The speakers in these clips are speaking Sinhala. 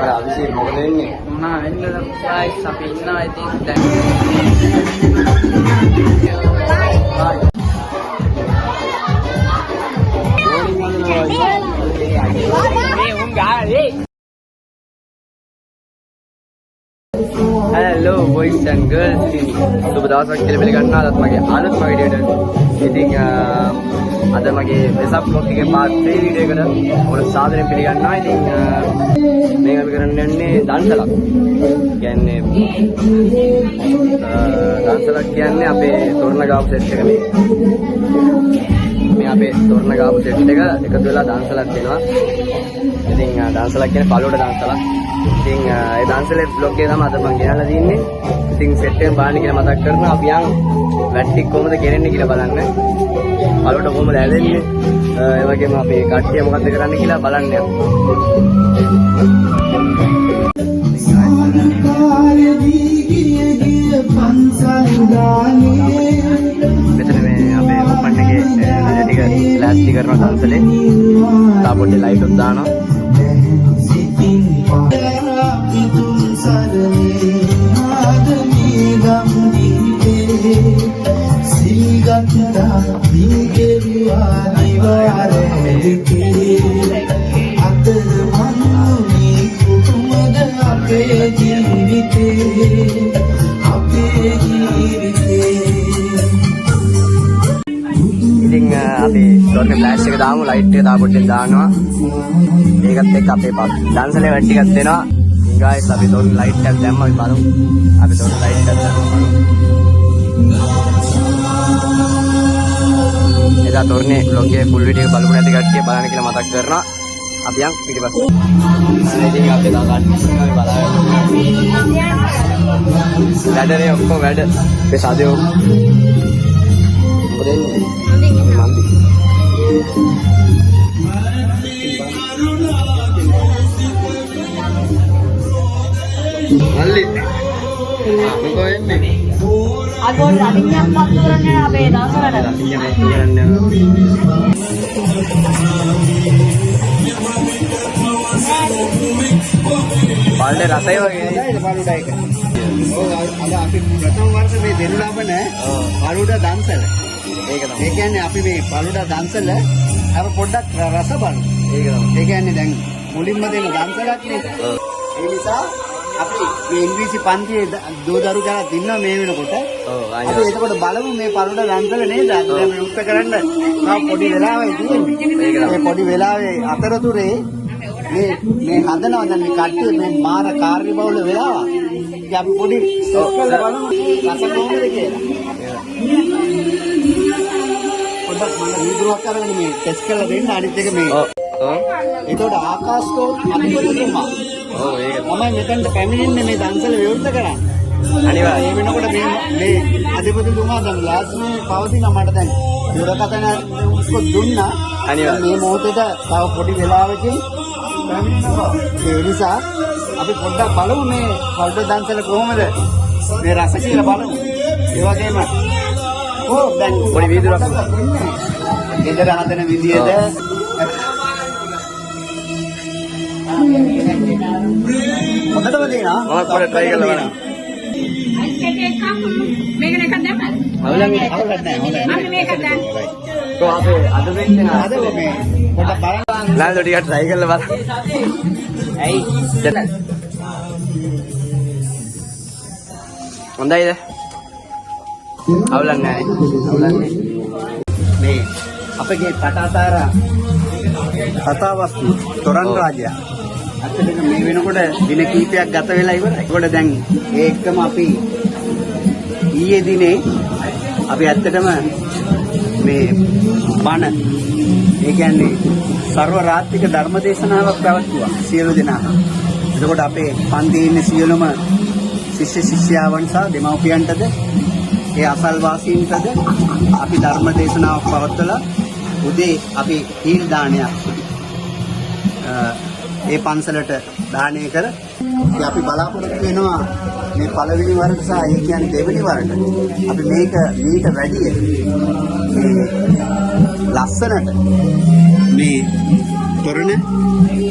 අවිසේ මොකද වෙන්නේ? මොනවා වෙන්නද? ගයිස් අපි ඉන්නවා ඉතින් දැන්. මේ උන් ගානේ. Hello boys and girls. සුබ දවසක් කියලා පිළිගන්නවා. අදත් මගේ අලුත්ම වීඩියෝ එකට. ඉතින් අද මගේ වෙසක් vlog එකේ part 3 වීඩියෝ එකට ඔයාලා සාදරයෙන් පිළිගන්නවා. ඉතින් මේක අපි කරන්න යන්නේ දන්සලක්. කියන්නේ දන්සලක් කියන්නේ අපේ තොරණ ගාපු සෙට් එක මේ අපේ තොරණ ගාපු සෙට් එක එකතු වෙලා දන්සලක් වෙනවා. ඉතින් දන්සලක් කියන්නේ පළොවට දන්සලක්. ඉතින් ඒ දන්සලේ vlog එක තමයි අද මම ගෙනල්ලා තින්නේ. ඉතින් සෙට් එක බලන්න කියලා මතක් කරනවා. අපි යන් වැට්ටික් කොහොමද ගෙනෙන්නේ කියලා බලන්න. පළොවට කොහොමද ඇදෙන්නේ? ඒ වගේම අපේ කට්ටිය මොකද්ද කරන්නේ කියලා බලන්න යන්න. මෙතන මේ අපේ ඕපන් එකේ වැඩ ටික ලෑස්ති කරන දන්සලේ තා පොඩි ලයිට් එකක් දානවා. ඉතින් අපි තොරණේ ෆ්ලෑෂ් එක දාමු, ලයිට් එක තා පොඩ්ඩක් දානවා. ඒකත් එක්ක අපේ දන්සලේ වැඩ ටිකක් දෙනවා. guys අපි තොරණේ ලයිට් එකක් දැම්මා අපි බලමු. අපි තොරණේ ලයිට් එකක් දැම්මා. එදා තොරණේ vlog එකේ full video එක බලමු නැති කට්ටිය බලන්න කියලා මතක් කරනවා. අපි යන් පිටිපස්සේ. ඉතින් අපි දාගන්න අපි බලන්න. වැඩේ ඔක්කොම වැඩ. මේ සාදේ මොකද එන්නේ? මන්දි. මල්ලි. මොකද එන්නේ? අගොල්ලෝ අදින්යක් පත් කරන්නේ අපේ දවසකට. අදින්යක් කියන්නේ. පාල්ලේ රසය වගේ නේද පාලුඩ එක. ඔව් අද අපි ප්‍රථම වර්ෂ මේ දෙනු ලබන පාලුඩ දන්සල. ඒක තමයි. ඒ කියන්නේ අපි මේ පාලුඩ දන්සල අප පොඩ්ඩක් රස බලමු. ඒක තමයි. ඒ කියන්නේ දැන් මුලින්ම දෙන දන්සලක් නේ. ඒ නිසා අපි මේ ඉංග්‍රීසි පන්තියේ දෝදරු ගාලා දින්නවා මේ වෙනකොට. ඔව් අපි එතකොට බලමු මේ පාලුඩ දන්සල නේද? දැන් මේ උත්තර කරන්න පොඩි වෙලාවයි තියෙන්නේ. ඒක තමයි. මේ පොඩි වෙලාවේ අතරතුරේ මේ හදනවා දැන් මේ කට්ටිය මේ මාර කාර්ය බහුල වෙලාවක්. ඉතින් අපි පොඩි සෙට් කරලා බලමු රස කොහොමද කියලා. පොඩ්ඩක් මම වීදුරුවක් අරගෙන මේ ටෙස්ට් කරලා දෙන්න අනිත් එක මේ. ඔව්. ඒතකොට ආකාශකෝත් අධිපතිතුමා. ඔව් ඒක. මම මෙතනට පැමිණෙන්නේ මේ දන්සල විවෘත කරන්න. අනිවාර්යයෙන්. ඒ වෙනකොට මේ අධිපතිතුමා දැන් ලාස්ට්නේ පවතින මට දැන් දුරකථන උත්සව දුන්නා. අනිවාර්යයෙන්. මේ මොහොතේට තව පොඩි වෙලාවකින් ඒ නිසා අපි පොඩ්ඩක් බලමු මේ පළොට දන්සල කොහොමද මේ රස කියලා බලමු. ඒ වගේම දැන් පොඩි වීදුරක් ගෙදර හදන විදියද හොඳටම දෙනවා. මම පොඩ්ඩක් try කරලා බලන්න. මේක එකක් දැම්මද? අවුලන්නේ අවුලක් නැහැ. හොඳයි. අන්න මේක දැන්. તો අපේ අද වෙන්නේ අද මේ පොඩ්ඩක් බලන්න. ලාල්ලෝ ටිකක් try කරලා බලන්න. ඇයි? දැන් හොඳයිද? අවුලක් නැහැ. අවුලන්නේ. මේ අපගේ කටාතාර කතාවස්තු තොරන් රාජයා අත්‍යවශ්‍ය මේ වෙනකොට දින කීපයක් ගත වෙලා ඉවරයි. ඒකට දැන් ඒ එක්කම අපි ඊයේ දිනේ අපි ඇත්තටම මේ බණ ඒ කියන්නේ සර්ව රාත්‍රික ධර්ම දේශනාවක් පැවැත්වුවා සියලු දෙනා. එතකොට අපේ පන්තියේ ඉන්න සියලුම ශිෂ්‍ය ශිෂ්‍යාවන් සහ දෙමව්පියන්ටද ඒ අසල්වාසීන්ටද අපි ධර්ම දේශනාවක් පවත්වලා උදේ අපි හීල් දානයක් ඒ පන්සලට දානය කර අපි බලාපොරොත්තු වෙනවා මේ පළවෙනි වරට සහ ඒ කියන්නේ දෙවෙනි වරට අපි මේක මීට වැඩිය මේ ලස්සනට මේ තොරණ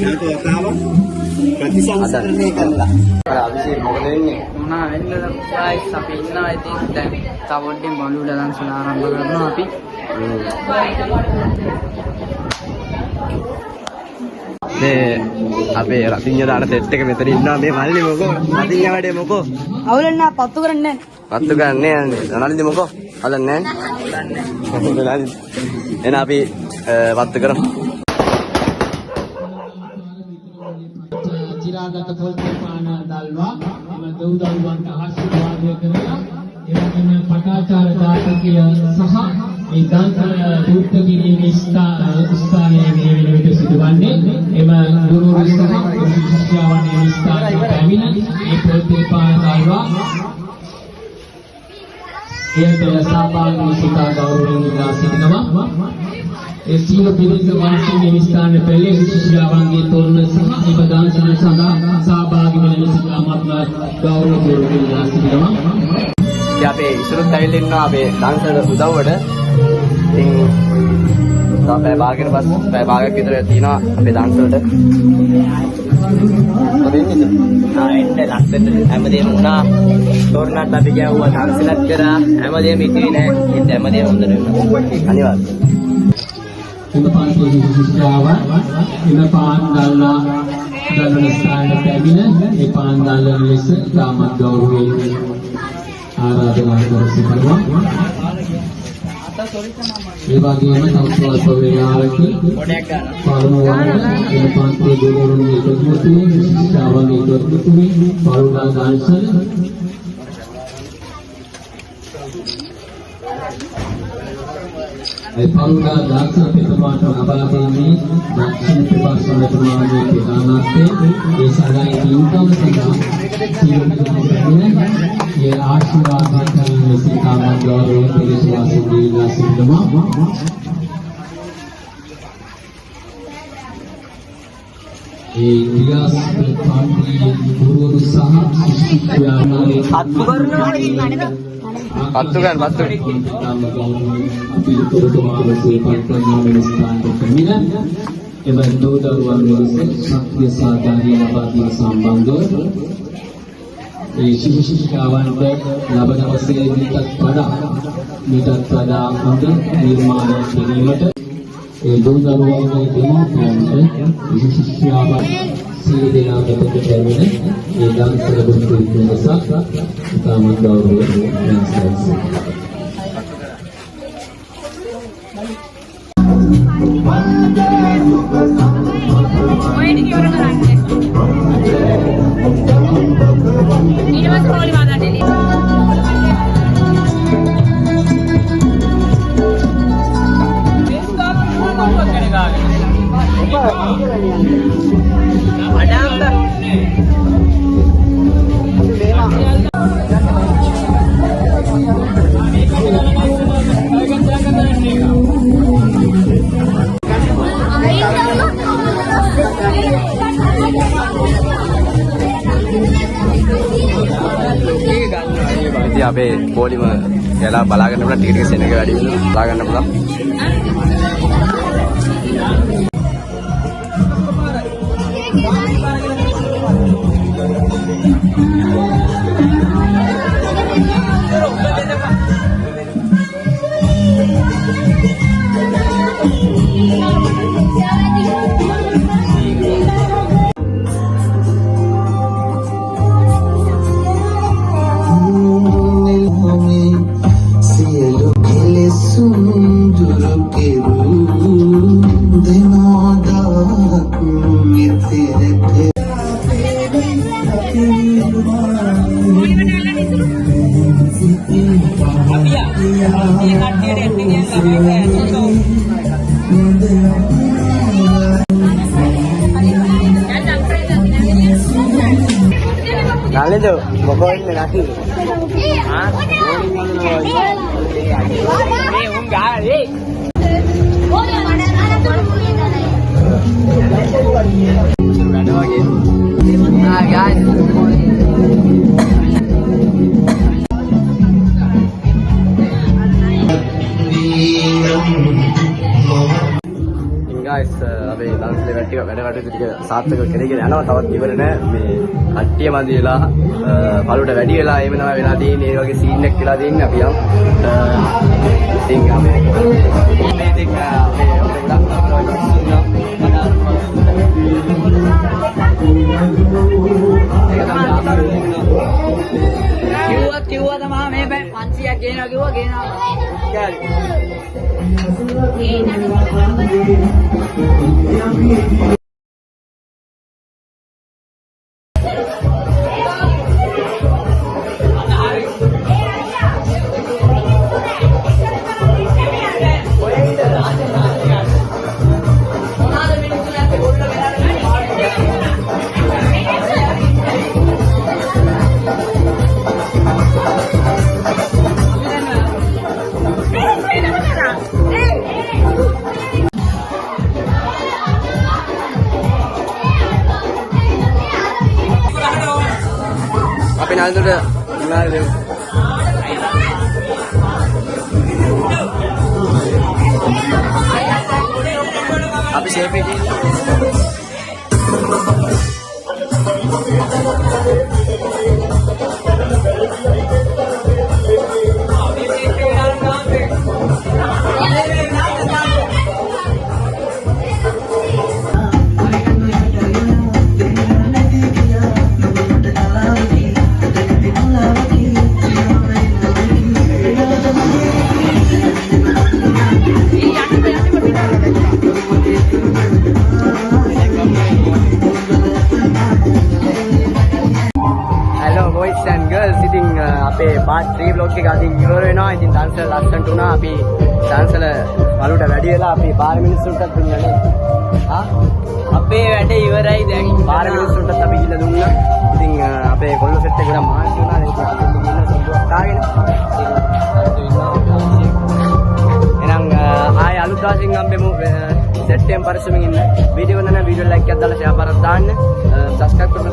නැවත වතාවක් ප්‍රතිසංස්කරණය කරලා. අර අවිෂේ මොකද වෙන්නේ? මොනවා වෙන්නද guys අපි ඉන්නවා ඉතින් දැන් තවොඩ්ඩෙන් බලුල දන්සල ආරම්භ කරනවා අපි මේ අපේ රතිඤ්ඤ දාන සෙට් එක මෙතන ඉන්නවා මේ මල්ලි මොකෝ රතිඤ්ඤ වැඩේ මොකෝ අවුලන්න පත්තු කරන්නේ පත්තු ගන්නෑ නලින්ද මොකෝ අලන්නේ නැහැ එන අපි පත්තු කරමු චිරාගත පොල්පාන දල්වා එම දවුදරුවන්ට ආශිර්වාද කරලා එවැනිම පටාචාර දායකය සහ ඒ දාන්තර පුරුත් කිරීමේ ස්ථානයේ මේ වෙන විට සිදුවන්නේ එම ගුරුවරු සහ ශිෂ්‍යයන් මේ ස්ථානයේ පැමිණ ඒ පොල්පාන දල්වා එයට සහභාගී සිතා ගෞරවයෙන් ඉල්ලා සිටිනවා ඒ සීල පිළිස වාසී මේ ස්ථානයේ පෙළේ ශිෂ්‍යයන්ගේ තොරණ සහ ඒ දානසන සඳහා සහභාගී වෙන ලෙස අමත්ම ගෞරවපූර්වක ඉල්ලා සිටිනවා ඉතින් අපේ ඉස්සරත් ඇවිල්ලා ඉන්නවා අපේ දාන්සල උදව්වට ඉතින් පැය භාගයකට පස්සේ පැය භාගයක් විතර තියෙනවා අපේ දාන්සලට එන්න ලස්සනට හැමදේම වුණා තෝරනත් අපි ගැව්වා දාන්සලත් කරා හැමදේම ඉතිරි නෑ ඉතින් හැමදේම හොඳට වෙනවා අනිවාර්යයෙන් එම පාන්තියේ ශිෂ්‍යාව එම පාන් ගල්ලා ගලන ස්ථානයේ පැමිණ ඒ පාන් ගල්න ලෙස දාමත් ගෞරවයෙන් ආරාධනා කර සිටිනවා. ඒ වගේම සංස්කෘත වේලාවකදී පාරමවන එම පාන්තියේ ගුරුවරුන්ගේ ප්‍රතිමුතුනේ ශිෂ්‍යාවන්ගේ ප්‍රතිමුතුනේ පාරුණා දාන්සල ඒ පරුණා දාර්ශන පිටුමාට ලබා දෙන්නේ දක්ෂිණ ප්‍රපාසන ප්‍රමාණයේ ප්‍රධානත්වයේ ඒ සදායි නියුතම සඳහා සියලුම ඒ ආශිර්වාද කරන සිතාම ගෞරවයෙන් පිළිසවාසී දීලා සිටිනවා ඒ විලාස පාන්තියේ ගුරුවරු සහ ශිෂ්‍යයන්ගේ පත්තු ගන්න පත්තු අපි පුරුදුමානසේ පන්තියේ ස්ථානට පැමිණ එම දෝදරුවන් ලෙස ශක්තිය සාධාරණ ලබා දීම සම්බන්ධව ඒ ශිෂ්‍යාවන්ට ලබන අවසරයේ මීටත් වඩා හොඳ නිර්මාණයක් කිරීමට ඒ දෝදරුවන්ගේ දෙමව්පියන්ට ශිෂ්‍යාවන් සිය දෙනා දෙකට පැමිණ ඒ දානසල බුද්ධ විද්‍යාසක් ඉතාමත් ගෞරවයෙන් නැස්තයි ඔයනි කිවර කරන්නේ ඊට පස්සේ හොලි මාදාටෙලි ඉතින් අපේ පොලිම කියලා බලා ගන්න පුළුවන් ටික ටික සෙනග වැඩි වෙනවා බලා ගන්න පුළුවන් Nalindo, මොකෝ ඉන්නේ නැති. ආ? මේ උන් ගාලේ. Ah, guys. guys, අපි දාන්සලේ වැඩ කටයුතු ටික සාර්ථක කෙරගෙන යනවා. තවත් ඉවර නෑ. මේ කට්ටිය මදි වෙලා පළුවට වැඩි වෙලා එහෙම තමයි වෙලා තියෙන්නේ. ඒ වගේ සීන් එකක් වෙලා තියෙන්නේ අපි යම්. ඉතින් අපේ ඉතින් අපේ කිව්වා තමා මේ 500ක් ගේනවා කිව්වා ගේනවා. අපි නාලුට ඉමාල අපි ෂේප් එකේ අපේ part 3 vlog එක අදින් ඉවර වෙනවා. ඉතින් දන්සල ලස්සනට උනා. අපි දන්සල වලුට වැඩි වෙලා අපි පාර මිනිස්සුන්ටත් දුන්නානේ. අපේ වැඩ ඉවරයි දැන්. පාර මිනිස්සුන්ටත් අපි ගිහලා දුන්නා. ඉතින් අපේ කොල්ල සෙට් එක ගොඩක් මාර්ච් වුණා. ඒක අපි ගිහලා සම්පූර්ණ කාගෙන. එහෙනම් ආයෙ අලුත් දවසකින් හම්බෙමු. සෙට් එකෙන් පරිස්සමින් ඉන්න. වීඩියෝ එක නම් වීඩියෝ ලයික් එකක් දාලා ෂෙයා කරලා දාන්න. සබ්ස්ක්‍රයිබ් කරන්න